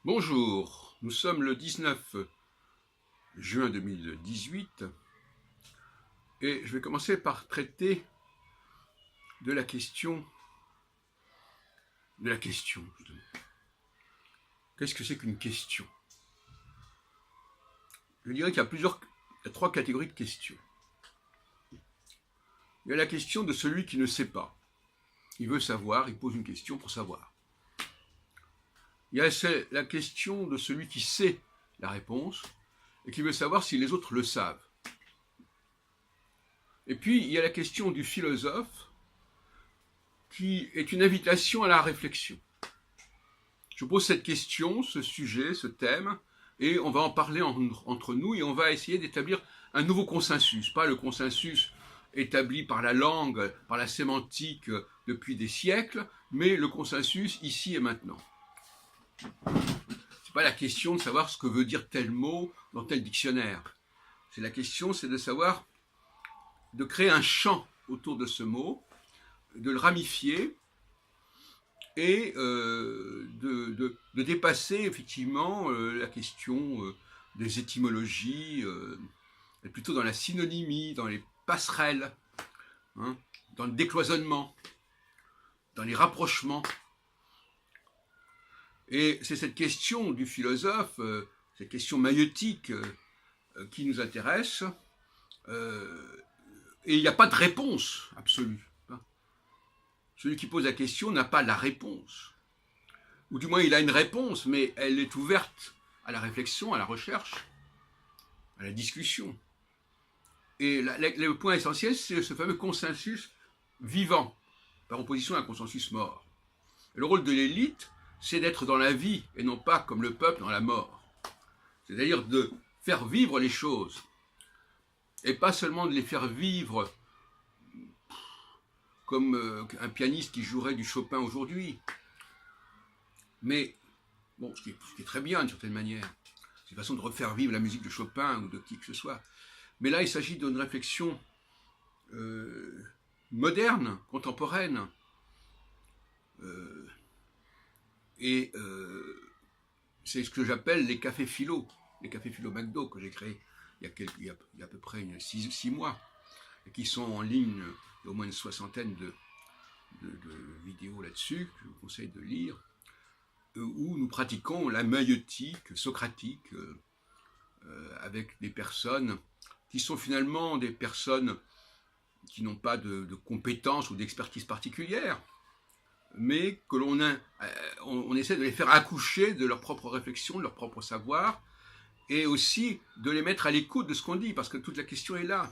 Bonjour, nous sommes le 19 juin 2018 et je vais commencer par traiter de la question. Qu'est-ce que c'est qu'une question? Je dirais qu'il y a trois catégories de questions. Il y a la question de celui qui ne sait pas. Il veut savoir, il pose une question pour savoir. Il y a la question de celui qui sait la réponse et qui veut savoir si les autres le savent. Et puis, il y a la question du philosophe qui est une invitation à la réflexion. Je pose cette question, ce sujet, ce thème, et on va en parler entre nous et on va essayer d'établir un nouveau consensus, pas le consensus établi par la langue, par la sémantique depuis des siècles, mais le consensus ici et maintenant. C'est pas la question de savoir ce que veut dire tel mot dans tel dictionnaire. La question, c'est de savoir, de créer un champ autour de ce mot, de le ramifier et de dépasser effectivement la question des étymologies, plutôt dans la synonymie, dans les passerelles, hein, dans le décloisonnement, dans les rapprochements. Et c'est cette question du philosophe, cette question maïeutique qui nous intéresse, et il n'y a pas de réponse absolue. Celui qui pose la question n'a pas la réponse. Ou du moins, il a une réponse, mais elle est ouverte à la réflexion, à la recherche, à la discussion. Et le point essentiel, c'est ce fameux consensus vivant, par opposition à un consensus mort. Et le rôle de l'élite, c'est d'être dans la vie, et non pas comme le peuple dans la mort. C'est-à-dire de faire vivre les choses, et pas seulement de les faire vivre comme un pianiste qui jouerait du Chopin aujourd'hui. Mais, bon, ce qui est très bien d'une certaine manière, c'est une façon de refaire vivre la musique de Chopin ou de qui que ce soit. Mais là, il s'agit d'une réflexion moderne, contemporaine, c'est ce que j'appelle les cafés philo, les cafés philo McDo que j'ai créés il y a à peu près 6 mois, et qui sont en ligne. Il y a au moins une soixantaine de vidéos là-dessus, que je vous conseille de lire, où nous pratiquons la maïeutique socratique avec des personnes qui sont finalement des personnes qui n'ont pas de compétences ou d'expertise particulière, mais que on essaie de les faire accoucher de leur propre réflexion, de leur propre savoir, et aussi de les mettre à l'écoute de ce qu'on dit, parce que toute la question est là.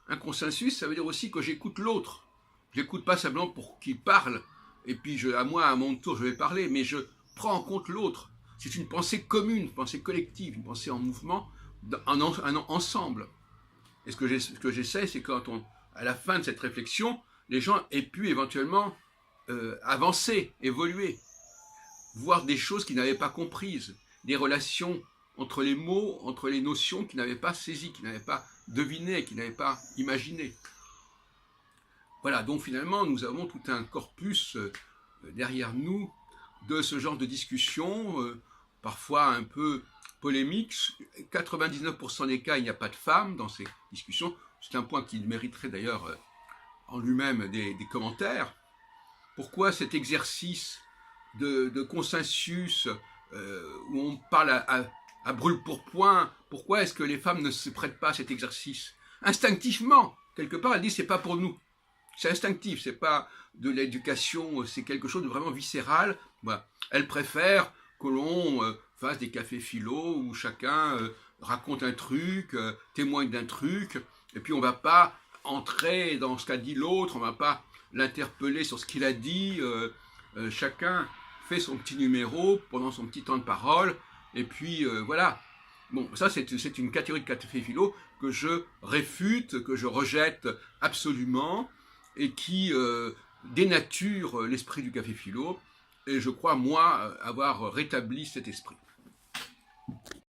Un consensus, ça veut dire aussi que j'écoute l'autre. J'écoute pas simplement pour qu'il parle, et puis à mon tour, je vais parler, mais je prends en compte l'autre. C'est une pensée commune, une pensée collective, une pensée en mouvement, ensemble. Et ce que j'essaie, c'est qu'à la fin de cette réflexion, les gens aient pu éventuellement avancer, évoluer, voir des choses qu'ils n'avaient pas comprises, des relations entre les mots, entre les notions qu'ils n'avaient pas saisies, qu'ils n'avaient pas devinées, qu'ils n'avaient pas imaginées. Voilà, donc finalement, nous avons tout un corpus derrière nous de ce genre de discussion, parfois un peu polémique. 99% des cas, il n'y a pas de femmes dans ces discussions. C'est un point qui mériterait d'ailleurs en lui-même des commentaires. Pourquoi cet exercice de consensus où on parle à brûle-pourpoint, pourquoi est-ce que les femmes ne se prêtent pas à cet exercice? Instinctivement, quelque part, elles disent c'est pas pour nous. C'est instinctif, c'est pas de l'éducation, c'est quelque chose de vraiment viscéral. Voilà. Elles préfèrent que l'on fasse des cafés philo où chacun raconte un truc, témoigne d'un truc, et puis on va pas entrer dans ce qu'a dit l'autre, on va pas l'interpeller sur ce qu'il a dit. Chacun fait son petit numéro pendant son petit temps de parole, et puis voilà. Bon, ça c'est une catégorie de café philo que je réfute, que je rejette absolument, et qui dénature l'esprit du café philo, et je crois, moi, avoir rétabli cet esprit.